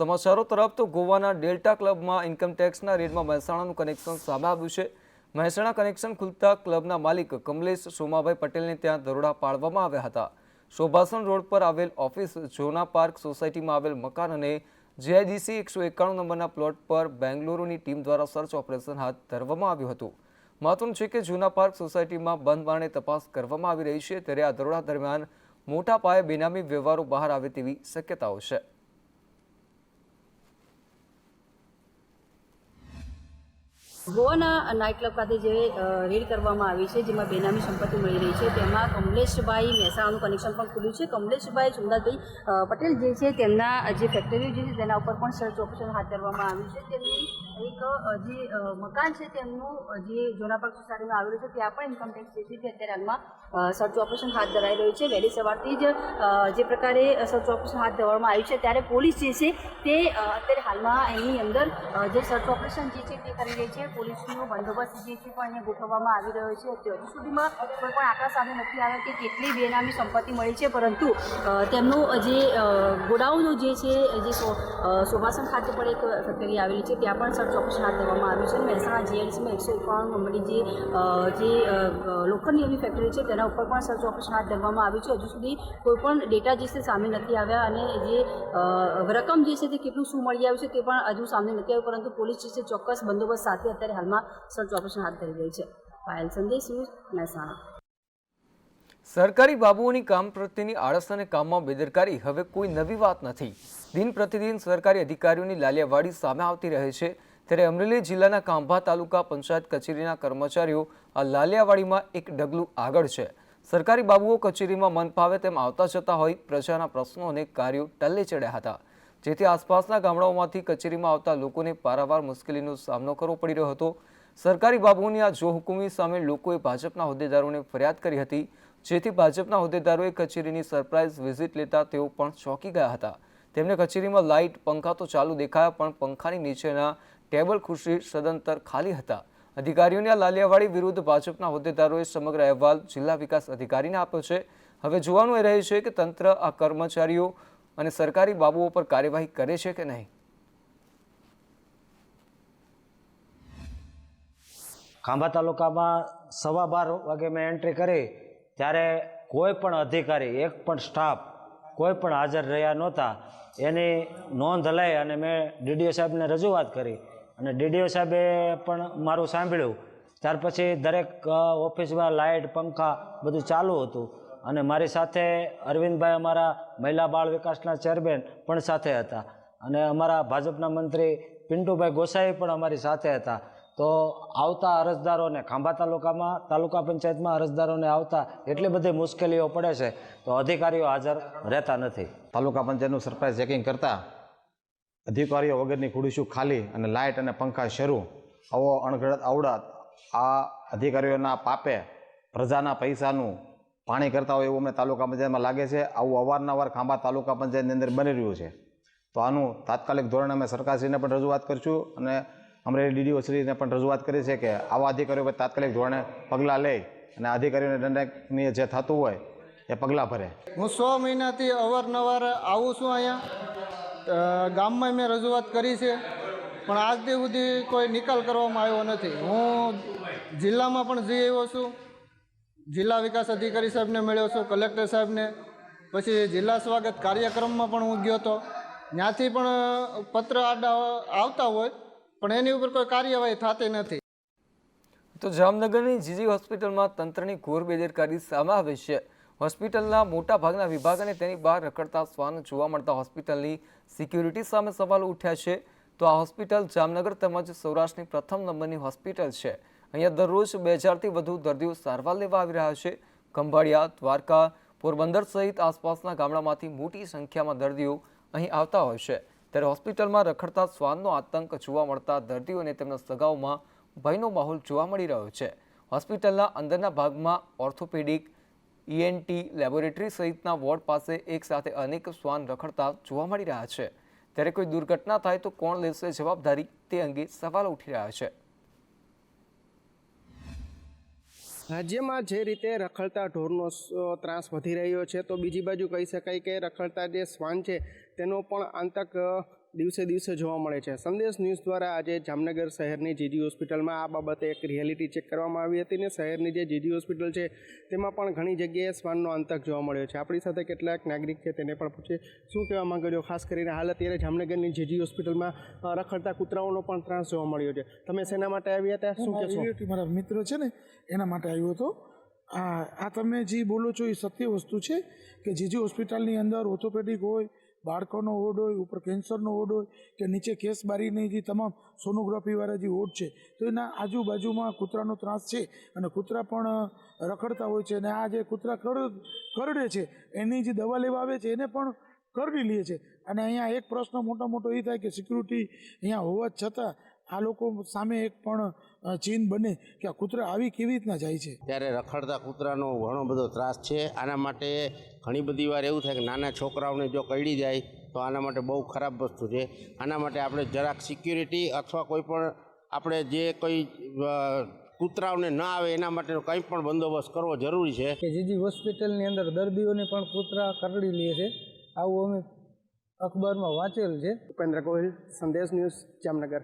સમાચારો તરફ તો ગોવાના ડેલ્ટા ક્લબમાં ઇન્કમટેક્સના રેડમાં મહેસાણાનું કનેક્શન સામે આવ્યું છે। મહેસાણા કનેક્શન ખુલતા ક્લબના માલિક કમલેશ સોમાભાઈ પટેલને ત્યાં દરોડા પાડવામાં આવ્યા હતા। શોભાસણ રોડ પર આવેલ ઓફિસ, જોના પાર્ક સોસાયટીમાં આવેલ મકાન અને જીઆઈડીસી 191 નંબરના પ્લોટ પર બેંગ્લોરુની ટીમ દ્વારા સર્ચ ઓપરેશન હાથ ધરવામાં આવ્યું હતું। મહત્વનું છે કે જોના પાર્ક સોસાયટીમાં બંધ બારણે તપાસ કરવામાં આવી રહી છે, ત્યારે આ દરોડા દરમિયાન મોટા પાયે બેનામી વ્યવહારો બહાર આવે તેવી શક્યતાઓ છે। ગોવાના નાઇટ ક્લબ ખાતે જે રેડ કરવામાં આવી છે, જેમાં બેનામી સંપત્તિ મળી રહી છે, તેમાં કમલેશભાઈ મહેસાણાનું કનેક્શન પણ ખુલ્યું છે। કમલેશભાઈ સુંદરભાઈ પટેલ જે છે, તેમના જે ફેક્ટરી જે છે તેના ઉપર પણ સર્ચ ઓપરેશન હાથ ધરવામાં આવ્યું છે। તેમની એક જે મકાન છે તેમનું જે જોના પાર્ક સોસાયટીમાં આવેલું છે, ત્યાં પણ ઇન્કમટેક્સ જે છે તે અત્યારે હાલમાં સર્ચ ઓપરેશન હાથ ધરાઈ રહ્યું છે। વહેલી સવારથી જ જે પ્રકારે સર્ચ ઓપરેશન હાથ ધરવામાં આવ્યું છે, ત્યારે પોલીસ જે છે તે અત્યારે હાલમાં એની અંદર જે સર્ચ ઓપરેશન જે છે તે કરી રહી છે। પોલીસનો બંદોબસ્ત જે છે પણ અહીંયા ગોઠવવામાં આવી રહ્યો છે। હજુ સુધીમાં કોઈ પણ આંકડા સામે નથી આવ્યા કે કેટલી બેનામી સંપત્તિ મળી છે, પરંતુ તેમનું જે ગોડાઉન જે છે, જે શોભાસણ ખાતે પણ એક ફેક્ટરી આવેલી છે, ત્યાં પણ સર્ચ ઓપરેશન હાથ ધરવામાં આવ્યું છે। મહેસાણા જીઆઈડીસીમાં 191 નંબરની જે લોખંડની એવી ફેક્ટરી છે, તેના ઉપર પણ સર્ચ ઓપરેશન હાથ ધરવામાં આવ્યું છે। હજુ સુધી કોઈ પણ ડેટા જે છે સામે નથી આવ્યા અને જે રકમ જે છે તે કેટલું શું મળી આવ્યું છે તે પણ હજુ સામે નથી આવ્યું, પરંતુ પોલીસ જે છે ચોક્કસ બંદોબસ્ત સાથે અત્યારે હાલમાં સર્ચ ઓપરેશન હાથ ધરી રહી છે। પાયલ સંદેશ, મહેસાણા। સરકારી બાબુઓની કામ પ્રત્યેની આળસ અને કામમાં બેદરકારી હવે કોઈ નવી વાત નથી। દિન પ્રતિદિન સરકારી અધિકારીઓની લાલિયાવાડી સામે આવતી રહે છે, ત્યારે અમરેલી જિલ્લાના ખાંભા તાલુકા પંચાયત કચેરીના કર્મચારીઓ આ લાલિયાવાડીમાં એક ડગલું આગળ છે। સરકારી બાબુઓ કચેરીમાં મન ફાવે તેમ આવતા જતા હોય પ્રજાના પ્રશ્નો અને કાર્યો ટલ્લે ચડ્યા હતા, જેથી આસપાસના ગામડાઓમાંથી કચેરીમાં આવતા લોકોને પારાવાર મુશ્કેલીનો સામનો કરવો પડી રહ્યો હતો। સરકારી બાબુઓની આ જોહુકુમી સામે લોકોએ ભાજપના હોદ્દેદારોને ફરિયાદ કરી હતી, જેથી ભાજપના હોદ્દેદારોએ કચેરીની સરપ્રાઇઝ વિઝિટ લેતા તેઓ પણ ચોંકી ગયા હતા। તેમને કચેરીમાં લાઇટ, પંખા તો ચાલુ દેખાયા, પણ પંખાની નીચેના ટેબલ ખુરશી સદંતર ખાલી હતા। અધિકારીઓની આ લાલિયાવાડી વિરુદ્ધ ભાજપના હોદ્દેદારોએ સમગ્ર અહેવાલ જિલ્લા વિકાસ અધિકારીને આપ્યો છે। હવે જોવાનું એ રહે છે કે તંત્ર આ કર્મચારીઓ અને સરકારી બાબુઓ પર કાર્યવાહી કરે છે કે નહીં। ખાંભા તાલુકામાં 12:15 વાગે મેં એન્ટ્રી કરી ત્યારે કોઈ પણ અધિકારી, એક પણ સ્ટાફ કોઈ પણ હાજર રહ્યા નહોતા। એની નોંધ લઈ અને મેં ડીડીઓ સાહેબને રજૂઆત કરી અને ડીડીઓ સાહેબે પણ મારું સાંભળ્યું। ત્યાર પછી દરેક ઓફિસમાં લાઇટ, પંખા બધું ચાલુ હતું અને મારી સાથે અરવિંદભાઈ, અમારા મહિલા બાળ વિકાસના ચેરમેન પણ સાથે હતા અને અમારા ભાજપના મંત્રી પિન્ટુભાઈ ગોસાઈ પણ અમારી સાથે હતા। તો આવતા અરજદારોને ખાંભા તાલુકામાં, તાલુકા પંચાયતમાં અરજદારોને આવતા એટલી બધી મુશ્કેલીઓ પડે છે, તો અધિકારીઓ હાજર રહેતા નથી। તાલુકા પંચાયતનું સરપ્રાઇઝ ચેકિંગ કરતા અધિકારીઓ વગરની ખુરશીઓ ખાલી અને લાઇટ અને પંખા શરૂ, આવો અણઘડત આવડત આ અધિકારીઓના પાપે પ્રજાના પૈસાનું પાણી કરતા હોય એવું અમને તાલુકા પંચાયતમાં લાગે છે। આવું અવારનવાર ખાંભા તાલુકા પંચાયતની અંદર બની રહ્યું છે, તો આનું તાત્કાલિક ધોરણે અમે સરકારશ્રીને પણ રજૂઆત કરીશું અને અમરેલી ડીડીઓ શ્રીને પણ રજૂઆત કરી છે કે આવા અધિકારીઓ પર તાત્કાલિક ધોરણે પગલાં લે અને અધિકારીઓને દંડનીય જે થતું હોય એ પગલાં ભરે। હું 100 મહિનાથી અવારનવાર આવું છું અહીંયા, ગામમાં મેં રજૂઆત કરી છે, પણ આજ દી સુધી કોઈ નિકાલ કરવામાં આવ્યો નથી। હું જિલ્લામાં પણ જઈ આવ્યો છું, જિલ્લા વિકાસ અધિકારી સાહેબને મળ્યો છું, કલેક્ટર સાહેબને, પછી જિલ્લા સ્વાગત કાર્યક્રમમાં પણ હું ગયો હતો, ત્યાંથી પણ પત્ર આડા આવતા હોય પણ એની ઉપર કોઈ કાર્યવાહી થતી નથી। તો જામનગરની જીજી હોસ્પિટલમાં તંત્રની ઘોર બેદરકારી સામે આવી છે। હોસ્પિટલના મોટા ભાગના વિભાગ અને તેની બહાર રખડતા શ્વાન જોવા મળતા હોસ્પિટલની સિક્યુરિટી સામે સવાલો ઉઠ્યા છે। તો આ હોસ્પિટલ જામનગર તેમજ સૌરાષ્ટ્રની પ્રથમ નંબરની હોસ્પિટલ છે। અહીંયા દરરોજ 2000થી વધુ દર્દીઓ સારવાર લેવા આવી રહ્યા છે। ખંભાળિયા, દ્વારકા, પોરબંદર સહિત આસપાસના ગામડામાંથી મોટી સંખ્યામાં દર્દીઓ અહીં આવતા હોય છે, ત્યારે હોસ્પિટલમાં રખડતા શ્વાનનો આતંક જોવા મળતા દર્દીઓ અને તેમના સગાઓમાં ભયનો માહોલ જોવા મળી રહ્યો છે। હોસ્પિટલના અંદરના ભાગમાં ઓર્થોપેડિક, ઈએનટી લેબોરેટરી સહિતના વોર્ડ પાસે એક સાથે અનેક શ્વાન રખડતા જોવા મળી રહ્યા છે, ત્યારે કોઈ દુર્ઘટના થાય તો કોણ લેશે જવાબદારી, તે અંગે સવાલો ઉઠી રહ્યા છે। રાજ્યમાં જે રીતે રખડતા ઢોરનો ત્રાસ વધી રહ્યો છે, તો બીજી બાજુ કહી શકાય કે રખડતા જે શ્વાન છે તેનો પણ આતંક દિવસે દિવસે જોવા મળે છે। સંદેશ ન્યૂઝ દ્વારા આજે જામનગર શહેરની જીજી હોસ્પિટલમાં આ બાબતે એક રિયાલિટી ચેક કરવામાં આવી હતી ને શહેરની જે જીજી હોસ્પિટલ છે તેમાં પણ ઘણી જગ્યાએ શ્વાનનો આતંક જોવા મળ્યો છે। આપણી સાથે કેટલાક નાગરિક છે તેને પણ પૂછે શું કહેવા માંગો છો, ખાસ કરીને હાલ અત્યારે જામનગરની જીજી હોસ્પિટલમાં રખડતા કૂતરાઓનો પણ ત્રાસ જોવા મળ્યો છે। તમે શેના માટે આવ્યા હતા, શું કહેશો? મારા મિત્ર છે ને એના માટે આવ્યો હતો। આ તમે જે બોલો છો એ સત્ય વસ્તુ છે કે જીજી હોસ્પિટલની અંદર ઓર્થોપેડિક હોય, બાળકોનો વોર્ડ હોય, ઉપર કેન્સરનો વોર્ડ હોય કે નીચે કેસ બારીની જે તમામ સોનોગ્રાફીવાળા જે વોર્ડ છે તો એના આજુબાજુમાં કૂતરાનો ત્રાસ છે અને કૂતરા પણ રખડતા હોય છે અને આ જે કૂતરા કરડે છે એની જે દવા લેવા આવે છે એને પણ કરડી લે છે। અને અહીંયા એક પ્રશ્ન મોટો એ થાય કે સિક્યુરિટી અહીંયા હોવા છતાં આ લોકો સામે એક પણ ચીન બને કે આ કૂતરા આવી કેવી રીતના જાય છે। ત્યારે રખડતા કૂતરાનો ઘણો બધો ત્રાસ છે। આના માટે ઘણી બધી વાર એવું થાય કે નાના છોકરાઓને જો કરડી જાય તો આના માટે બહુ ખરાબ વસ્તુ છે। આના માટે આપણે જરાક સિક્યુરિટી અથવા કોઈ પણ આપણે જે કોઈ કૂતરાઓને ન આવે એના માટેનો કંઈ પણ બંદોબસ્ત કરવો જરૂરી છે। કે જીજી હોસ્પિટલની અંદર દર્દીઓને પણ કૂતરા કરડી લે છે, આવું અમે અખબારમાં વાંચેલ છે। ઉપેન્દ્ર ગોહિલ, સંદેશ ન્યૂઝ, જામનગર।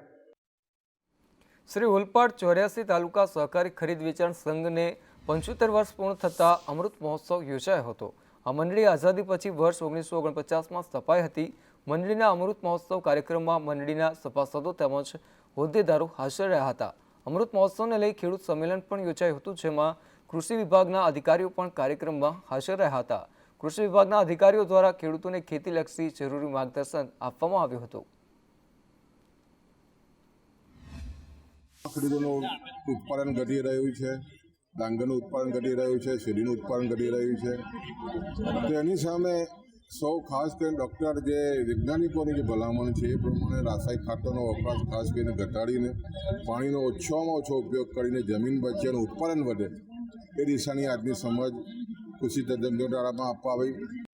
શ્રી ઓલપાડ 84 તાલુકા સહકારી ખરીદ વેચાણ સંઘને 75 વર્ષ પૂર્ણ થતા અમૃત મહોત્સવ યોજાયો હતો। આ મંડળી આઝાદી પછી વર્ષ 1949માં સ્થપાઈ હતી। મંડળીના અમૃત મહોત્સવ કાર્યક્રમમાં મંડળીના સભાસદો તેમજ હોદ્દેદારો હાજર રહ્યા હતા। અમૃત મહોત્સવને લઈ ખેડૂત સંમેલન પણ યોજાયું હતું, જેમાં કૃષિ વિભાગના અધિકારીઓ પણ કાર્યક્રમમાં હાજર રહ્યા હતા। કૃષિ વિભાગના અધિકારીઓ દ્વારા ખેડૂતોને ખેતીલક્ષી જરૂરી માર્ગદર્શન આપવામાં આવ્યું હતું। ખેડૂતોનું ઉત્પાદન ઘટી રહ્યું છે, ડાંગરનું ઉત્પાદન ઘટી રહ્યું છે, શેરડીનું ઉત્પાદન ઘટી રહ્યું છે, તો એની સામે સૌ ખાસ કરીને ડૉક્ટર જે વૈજ્ઞાનિકોની જે ભલામણ છે એ પ્રમાણે રાસાયણિક ખાતરનો વપરાશ ખાસ કરીને ઘટાડીને પાણીનો ઓછામાં ઓછો ઉપયોગ કરીને જમીન બચે અને ઉત્પાદન વધે એ દિશાની આજની સમજ કૃષિ તજજ્ઞો દ્વારા આપવામાં આવી।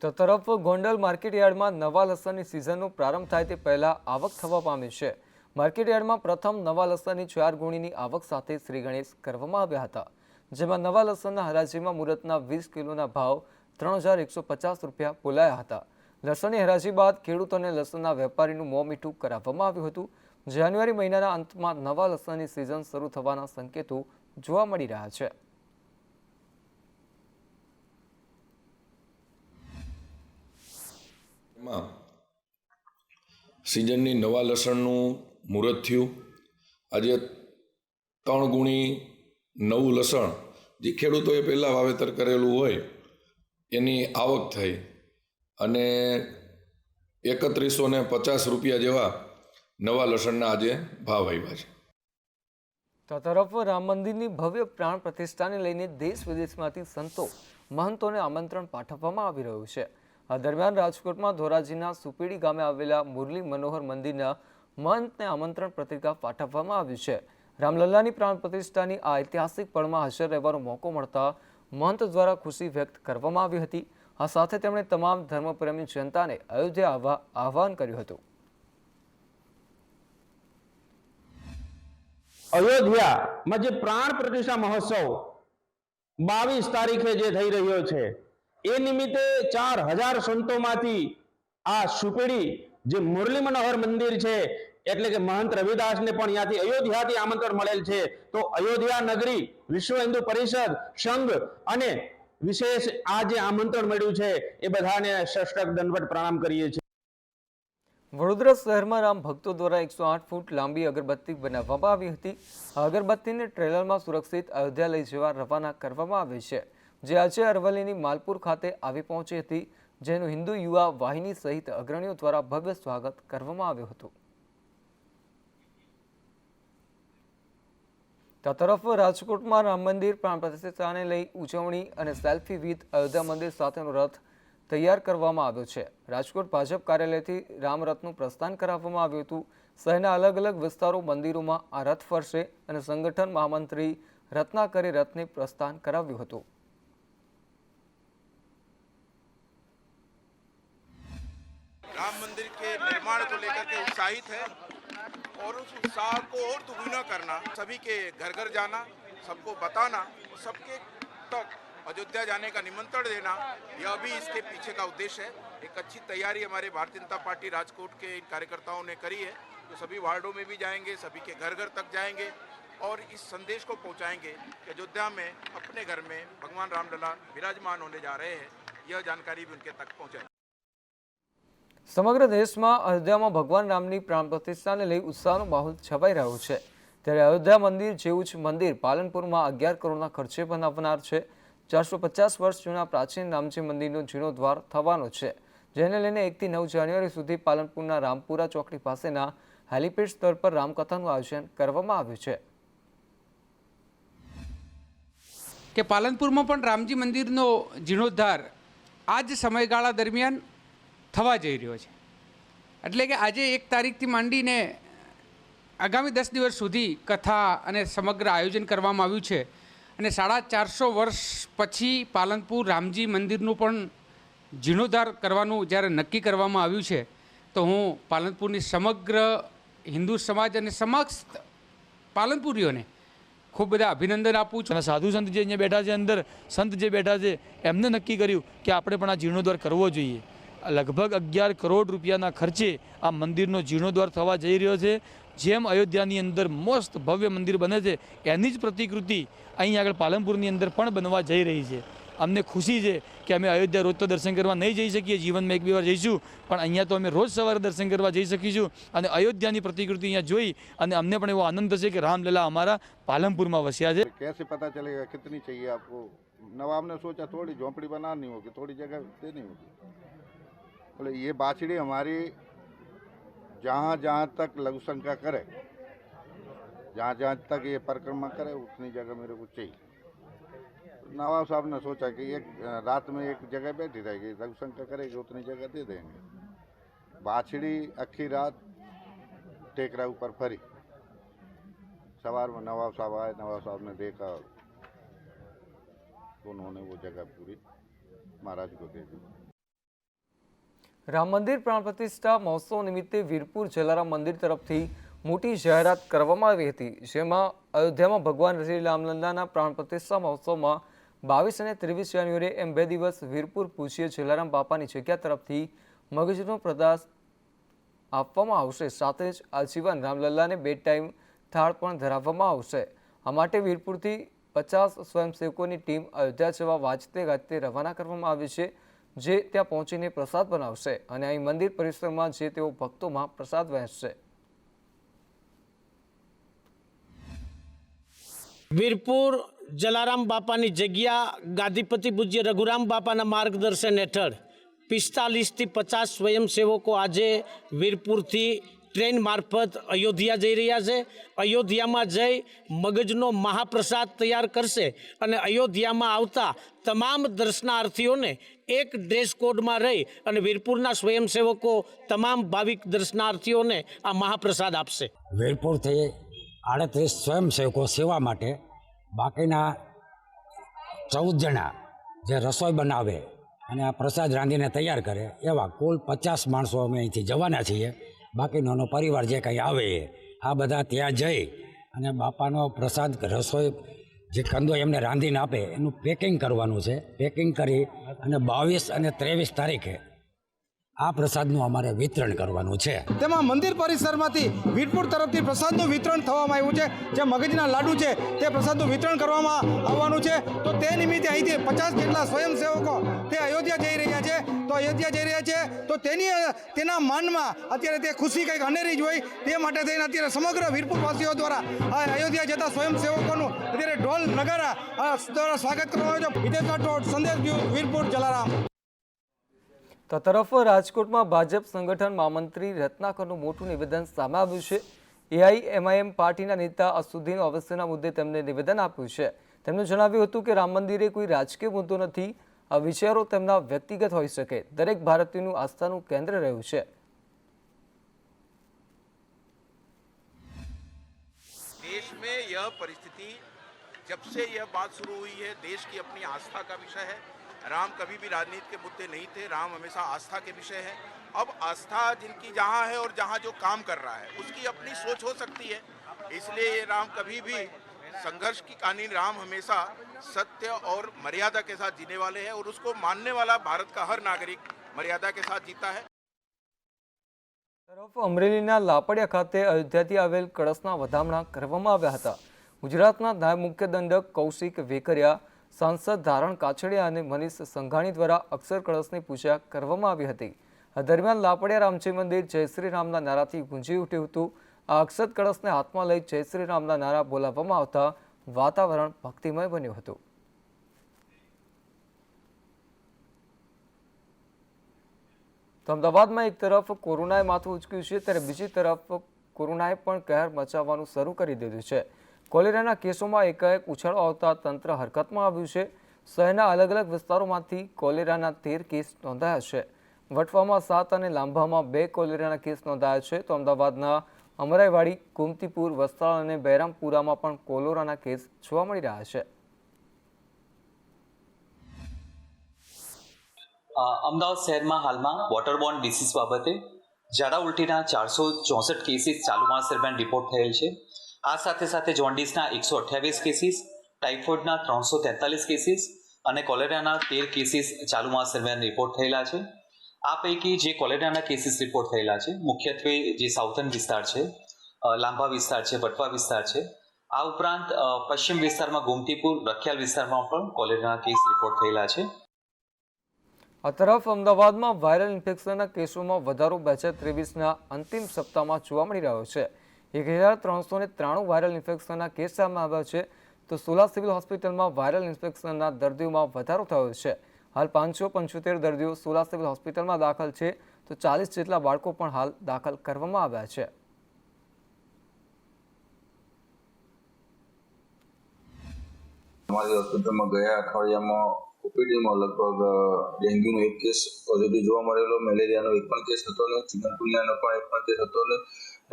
તો તરફ ગોંડલ માર્કેટયાર્ડમાં નવા લસણની સિઝનનો પ્રારંભ થાય તે પહેલા આવક થવા પામી છે। માર્કેટયાર્ડમાં પ્રથમ નવા લસણની 4 ગુણીની આવક સાથે શ્રી ગણેશ કરવામાં આવ્યા હતા, જેમાં નવા લસણના હરાજીમાં મુહૂર્તના 20 કિલોના ભાવ 3150 રૂપિયા બોલાયા હતા। લસણની હરાજી બાદ ખેડૂતોને લસણના વેપારીનું મોં મીઠું કરાવવામાં આવ્યું હતું। જાન્યુઆરી મહિનાના અંતમાં નવા લસણની સિઝન શરૂ થવાના સંકેતો જોવા મળી રહ્યા છે। સિઝનની નવા લસણનું મુહૂર્ત થયું। આજે 3 ગુણી નવું લસણ જે ખેડૂતોએ પહેલાં વાવેતર કરેલું હોય એની આવક થઈ અને 3150 રૂપિયા જેવા નવા લસણના આજે ભાવ આવ્યા છે। તો તરફ રામ મંદિરની ભવ્ય પ્રાણ પ્રતિષ્ઠાને લઈને દેશ વિદેશમાંથી સંતો મહંતોને આમંત્રણ પાઠવવામાં આવી રહ્યું છે। આ દરમિયાન રાજકોટમાં ધોરાજીના સુપેડી ગામે આવેલા મુરલી મનોહર મંદિરના મહંતને આમંત્રણ પત્રિકા પાઠવવામાં આવ્યું છે। રામલલ્લાની પ્રાણ પ્રતિષ્ઠાની આ ઐતિહાસિક પળમાં હાજર રહેવાનો મોકો મળતા મહંત દ્વારા ખુશી વ્યક્ત કરવામાં આવી હતી। આ સાથે તેમણે તમામ ધર્મપ્રેમી જનતાને અયોધ્યા આવવા આહવાન કર્યું હતું। અયોધ્યામાં જે પ્રાણ પ્રતિષ્ઠા મહોત્સવ 22 તારીખે જે થઈ રહ્યો છે એ નિમિત્તે 4000 સંતોમાંથી આ સુપેડી જે મુરલી મનોહર મંદિર છે એટલે કે મહંત રવિદાસને પણ ત્યાંથી અયોધ્યાથી આમંત્રણ મળેલ છે। તો અયોધ્યા નગરી વિશ્વ હિન્દુ પરિષદ સંઘ અને વિશેષ આ જે આમંત્રણ મળ્યું છે એ બધાને સષ્ટક દંડવત પ્રણામ કરીએ છીએ। વડોદરા શહેરમાં રામ ભક્તો દ્વારા 108 ફૂટ લાંબી અગરબત્તી બનાવવામાં આવી હતી। આ અગરબત્તીને ટ્રેલરમાં સુરક્ષિત અયોધ્યા લઈ જવા રવાના કરવામાં આવી છે, જે આજે અરવલ્લીની માલપુર ખાતે આવી પહોંચી હતી, જેનું હિન્દુ યુવા વાહિની સહિત અગ્રણીઓ દ્વારા ભવ્ય સ્વાગત કરવામાં આવ્યું હતું। તો તરફ રાજકોટમાં રામ મંદિર પ્રાણ પ્રતિષ્ઠાને લઈ ઉજવણી અને સેલ્ફી વિથ અયોધ્યા મંદિર સાથેનો રથ તૈયાર કરવામાં આવ્યો છે। રાજકોટ ભાજપ કાર્યાલયથી રામ રથનું પ્રસ્થાન કરાવવામાં આવ્યું હતું। શહેરના અલગ અલગ વિસ્તારો મંદિરોમાં આ રથ ફરશે અને સંગઠન મહામંત્રી રત્નાકરે રથને પ્રસ્થાન કરાવ્યું હતું। राम मंदिर के निर्माण को लेकर के उत्साहित है और उस उत्साह को और दुगुना करना, सभी के घर घर जाना, सबको बताना, सबके तक अयोध्या जाने का निमंत्रण देना, यह भी इसके पीछे का उद्देश्य है। एक अच्छी तैयारी हमारे भारतीय जनता पार्टी राजकोट के इन कार्यकर्ताओं ने करी है, तो सभी वार्डों में भी जाएंगे, सभी के घर घर तक जाएंगे और इस संदेश को पहुंचाएंगे कि अयोध्या में अपने घर में भगवान रामलला विराजमान होने जा रहे हैं, यह जानकारी भी उनके तक पहुंचाए। સમગ્ર દેશમાં અયોધ્યામાં ભગવાન રામની પ્રાણ પ્રતિષ્ઠાને લઈ ઉત્સાહનો માહોલ છવાઈ રહ્યો છે, ત્યારે અયોધ્યા મંદિર જેવું જ મંદિર પાલનપુરમાં 11 કરોડના ખર્ચે બનાવનાર છે। 450 વર્ષ જૂના પ્રાચીન રામજી મંદિરનો જીર્ણોદ્ધાર થવાનો છે, જેને લઈને 1 થી 9 જાન્યુઆરી સુધી પાલનપુરના રામપુરા ચોકડી પાસેના હેલિપેડ સ્થળ પર રામકથાનું આયોજન કરવામાં આવ્યું છે। કે પાલનપુરમાં પણ રામજી મંદિરનો જીર્ણોદ્ધાર આ જ સમયગાળા દરમિયાન થવા જઈ રહ્યો છે, એટલે કે આજે 1 તારીખથી માંડીને આગામી 10 દિવસ સુધી કથા અને સમગ્ર આયોજન કરવામાં આવ્યું છે અને 450 વર્ષ પછી પાલનપુર રામજી મંદિરનું પણ જીર્ણોદ્ધાર કરવાનું જ્યારે નક્કી કરવામાં આવ્યું છે, તો હું પાલનપુરની સમગ્ર હિન્દુ સમાજ અને સમસ્ત પાલનપુરીઓને ખૂબ બધા અભિનંદન આપું છું। સાધુ સંત જે અહીંયા બેઠા છે, અંદર સંત જે બેઠા છે, એમને નક્કી કર્યું કે આપણે પણ આ જીર્ણોદ્ધાર કરવો જોઈએ। લગભગ 11 કરોડ રૂપિયાના ખર્ચે આ મંદિરનો જીર્ણોદ્ધાર થવા જઈ રહ્યો છે। જેમ અયોધ્યાની અંદર મસ્ત ભવ્ય મંદિર બને છે, એની જ પ્રતિકૃતિ અહીં આગળ પાલનપુરની અંદર પણ બનવા જઈ રહી છે। અમને ખુશી છે કે અમે અયોધ્યા રોજ તો દર્શન કરવા નહીં જઈ શકીએ, જીવનમાં 1-2 વાર જઈશું, પણ અહીંયા તો અમે રોજ સવારે દર્શન કરવા જઈ શકીશું અને અયોધ્યાની પ્રતિકૃતિ અહીંયા જોઈ અને અમને પણ એવો આનંદ થશે કે રામલલા અમારા પાલનપુરમાં વસ્યા છે। कैसे पता चलेगा कितनी चाहिए आपको? नवाब ने सोचा थोड़ी झोंपड़ी बनानी होगी, थोड़ी जगह देनी होगी। बोले ये बाछड़ी हमारी जहाँ जहाँ तक लघु शंका करे, जहाँ जहाँ तक ये परिक्रमा करे, उतनी जगह मेरे को चाहिए। नवाब साहब ने सोचा कि एक रात में एक जगह बैठी रहेगी, लघु शंका करेगी, उतनी जगह दे देंगे। बाछड़ी अखी रात टेकरा ऊपर फरी। सवार में नवाब साहब आए, नवाब साहब ने देखा, उन्होंने वो जगह पूरी महाराज को दे दी। રામ મંદિર પ્રાણ પ્રતિષ્ઠા મહોત્સવ નિમિત્તે વીરપુર જલારામ મંદિર તરફથી મોટી જાહેરાત કરવામાં આવી હતી, જેમાં અયોધ્યામાં ભગવાન શ્રી રામલલ્લાના પ્રાણ પ્રતિષ્ઠા મહોત્સવમાં 22 અને 23 જાન્યુઆરી એમ 2 દિવસ વીરપુર પૂજ્ય જલારામ બાપાની જગ્યા તરફથી મગજનો પ્રસાદ આપવામાં આવશે, સાથે જ આજીવન રામલલ્લાને 2 ટાઈમ થાળ પણ ધરાવવામાં આવશે। આ માટે વીરપુરથી 50 સ્વયંસેવકોની ટીમ અયોધ્યા જવા વાજતે ગાજતે રવાના કરવામાં આવી છે, જે ત્યાં પહોંચીને પ્રસાદ બનાવશે અને અહીં મંદિર પરિસરમાં જે તેઓ ભક્તોમાં પ્રસાદ વહેંચશે। વીરપુર જલારામ બાપાની જગ્યા ગાદીપતિ પૂજ્ય રઘુરામ બાપાના માર્ગદર્શન હેઠળ 45 થી 50 સ્વયંસેવકો આજે વીરપુરથી ટ્રેન મારફત અયોધ્યા જઈ રહ્યા છે। અયોધ્યામાં જઈ મગજનો મહાપ્રસાદ તૈયાર કરશે અને અયોધ્યામાં આવતા તમામ દર્શનાર્થીઓને એક ડ્રેસ કોડમાં રહી અને વીરપુરના સ્વયંસેવકો તમામ ભાવિક દર્શનાર્થીઓને આ મહાપ્રસાદ આપશે। વીરપુરથી 38 સ્વયંસેવકો સેવા માટે, બાકીના 14 જણા જે રસોઈ બનાવે અને આ પ્રસાદ રાંધીને તૈયાર કરે, એવા કુલ 50 માણસો અમે અહીંથી જવાના છીએ। બાકીનો પરિવાર જે કંઈ આવે આ બધા ત્યાં જઈ અને બાપાનો પ્રસાદ રસોઈ જે કંદો એમને રાંધીને આપે એનું પેકિંગ કરવાનું છે। પેકિંગ કરી અને 22 અને 23 તારીખે આ પ્રસાદનું અમારે વિતરણ કરવાનું છે। તેમાં મંદિર પરિસરમાંથી વીરપુર તરફથી પ્રસાદનું વિતરણ થવામાં આવ્યું છે। જે મગજના લાડુ છે તે પ્રસાદનું વિતરણ કરવામાં આવવાનું છે। તો તે નિમિત્તે અહીંથી 50 જેટલા સ્વયંસેવકો તે અયોધ્યા જઈ રહ્યા છે। તો અયોધ્યા જઈ રહ્યા છે તો તેના માનમાં અત્યારે તે ખુશી કંઈક અનેરી જ હોય, તે માટે થઈને અત્યારે સમગ્ર વીરપુરવાસીઓ દ્વારા આ અયોધ્યા જતા સ્વયંસેવકોનું અત્યારે ઢોલ નગારા દ્વારા સ્વાગત કરવામાં આવ્યું છે। હિતેશ રાઠોડ, સંદેશ ન્યૂઝ, વીરપુર જલારામ। તો તરફ રાજકોટમાં ભાજપ સંગઠન મહામંત્રી રત્નાકરનું મોટું નિવેદન સામે આવ્યું છે। એઆઈએમઆઈએમ પાર્ટીના નેતા અસુદ્દીન ઓવૈસીના મુદ્દે તેમણે નિવેદન આપ્યું છે। તેમણે જણાવ્યું હતું કે રામ મંદિર કોઈ રાજકીય મુદ્દો નથી, આ વિચારો તેમના વ્યક્તિગત હોઈ શકે, દરેક ભારતીયનું આસ્થાનું કેન્દ્ર રહ્યું છે। देश में यह परिस्थिति जब से यह बात शुरू हुई है, देश की अपनी आस्था का विषय है। राम कभी भी राजनीति के मुद्दे नहीं थे, राम हमेशा आस्था के विषय है। अब आस्था जिनकी जहाँ है और जहाँ जो काम कर रहा है उसकी अपनी सोच हो सकती है, इसलिए ये राम कभी भी संघर्ष की कहानी राम हमेशा सत्य और मर्यादा के साथ जीने वाले हैं और उसको मानने वाला भारत का हर नागरिक मर्यादा के साथ जीता है। તરફ અમરેલીના લાપડિયા ખાતે અયોધ્યાથી આવેલ કળશના વધામણા કરવામાં આવ્યા હતા. ગુજરાતના નાયબ મુખ્ય દંડક કૌશિક વેકરિયા, સાંસદ ધારણ કાછડિયા અને મનીષ સંઘાણી દ્વારા અક્ષર કળશની પૂજા કરવામાં આવી હતી. આ દરમિયાન લાપડિયા રામજી મંદિર જય શ્રી રામના નારાથી ગુંજી ઉઠ્યું હતું. આ અક્ષત કળશને હાથમાં લઈ જય શ્રી રામના નારા બોલાવવામાં આવતા વાતાવરણ ભક્તિમય બન્યું હતું. તો અમદાવાદમાં એક તરફ કોરોનાએ માથું ઉચક્યું છે ત્યારે બીજી તરફ કોરોનાએ પણ કહેર મચાવવાનું શરૂ કરી દીધું છે. કોલેરાના કેસોમાં એકાએક ઉછાળો આવતા તંત્ર હરકતમાં આવ્યું છે. શહેરના અલગ અલગ વિસ્તારોમાંથી કોલેરાના 13 કેસ નોંધાયા છે. વટવામાં 7 અને લાંભામાં 2 કોલેરાના કેસ નોંધાયા છે. તો અમદાવાદના અમરાઈવાડી, ગોમતીપુર, વસ્ત્રાલ અને બહેરામપુરામાં પણ કોલેરાના કેસ જોવા મળી રહ્યા છે. અમદાવાદ શહેરમાં હાલમાં વોટરબોર્ન ડિસીઝ બાબતે ઝાડા ઉલટીના 464 કેસીસ ચાલુ માસ દરમિયાન રિપોર્ટ થયેલ છે. આ સાથે સાથે જોન્ડિસના 128 કેસીસ, ટાઇફોઇડના 343 કેસીસ અને કોલેરાના 13 કેસીસ ચાલુ માસ દરમિયાન રિપોર્ટ થયેલા છે. આ પૈકી જે કોલેરાના કેસીસ રિપોર્ટ થયેલા છે મુખ્યત્વે જે સાઉથર્ન વિસ્તાર છે, લાંભા વિસ્તાર છે, વટવા વિસ્તાર છે. આ ઉપરાંત પશ્ચિમ વિસ્તારમાં ગોમતીપુર, રખિયાલ વિસ્તારમાં પણ કોલેરાના કેસ રિપોર્ટ થયેલા છે. આ તરફ અમદાવાદમાં વાયરલ ઇન્ફેક્શનના કેસોમાં વધારો 2023ના અંતિમ સપ્તાહમાં જોવા મળી રહ્યો છે. 1393 વાયરલ ઇન્ફેક્શનના કેસ સામે આવ્યા છે. તો સોલા સિવિલ હોસ્પિટલમાં વાયરલ ઇન્ફેક્શનના દર્દીઓમાં વધારો થયો છે. હાલ 575 દર્દીઓ સોલા સિવિલ હોસ્પિટલમાં દાખલ છે. તો 40 જેટલા બાળકો પણ હાલ દાખલ કરવામાં આવ્યા છે. અમારી હોસ્પિટલમાં ગયા અઠવાડિયામાં ઓપીડીમાં લગભગ ડેન્ગ્યુનો 1 કેસ પોઝિટિવ જોવા મળેલો, મેલેરિયાનો 1 પણ કેસ હતો ને, ચિકનગુનિયાનો પણ 1 પણ કેસ હતો ને.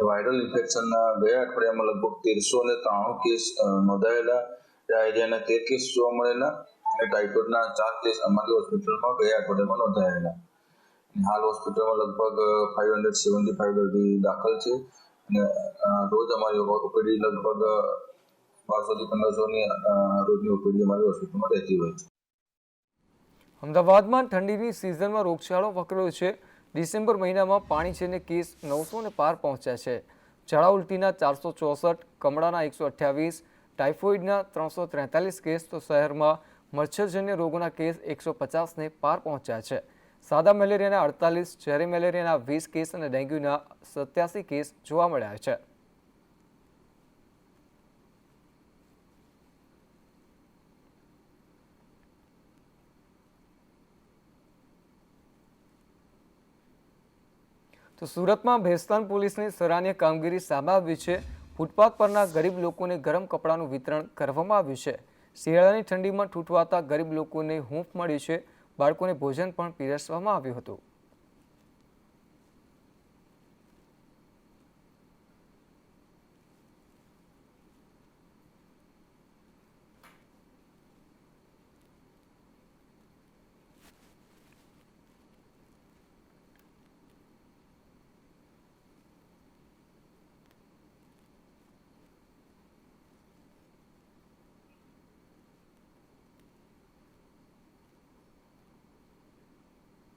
વાયરલ ઇન્ફેક્શનના ગયા અઠવાડિયામાં લગભગ 1393 કેસ નોંધાયેલા, ડાયરિયાના 13 કેસ જોવા મળેલા અને ટાઇફોઇડના 4 કેસ અમારી હોસ્પિટલમાં ગયા અઠવાડિયામાં નોંધાયેલા. હાલ હોસ્પિટલમાં લગભગ 575 દર્દી દાખલ છે અને રોજ અમારી ઓપીડી લગભગ 1200 થી 1500ની રોજની ઓપીડી અમારી હોસ્પિટલમાં રહેતી હોય છે. અમદાવાદમાં ઠંડીની સિઝનમાં રોગચાળો વકર્યો છે. ડિસેમ્બર મહિનામાં પાણી છેને કેસ 900 પાર પહોંચ્યા છે. ઝાડા ઉલટીના 464, કમળાના 128, ટાઇફોઇડના 343 કેસ, તો શહેરમાં મચ્છરજન્ય રોગોના કેસ 150ને પાર પહોંચ્યા છે. સાદા મેલેરિયાના 48, ઝેરી મેલેરિયાના 20 કેસ અને ડેન્ગ્યુના 87 કેસ જોવા મળ્યા છે. તો સુરતમાં ભેસ્તાન પોલીસની સરાહનીય કામગીરી સામે આવી છે. ફૂટપાથ પરના ગરીબ લોકોને ગરમ કપડાનું વિતરણ કરવામાં આવ્યું છે. શિયાળાની ઠંડીમાં ઠૂંઠવાતા ગરીબ લોકોને હૂંફ મળી છે. બાળકોને ભોજન પણ પીરસવામાં આવ્યું હતું.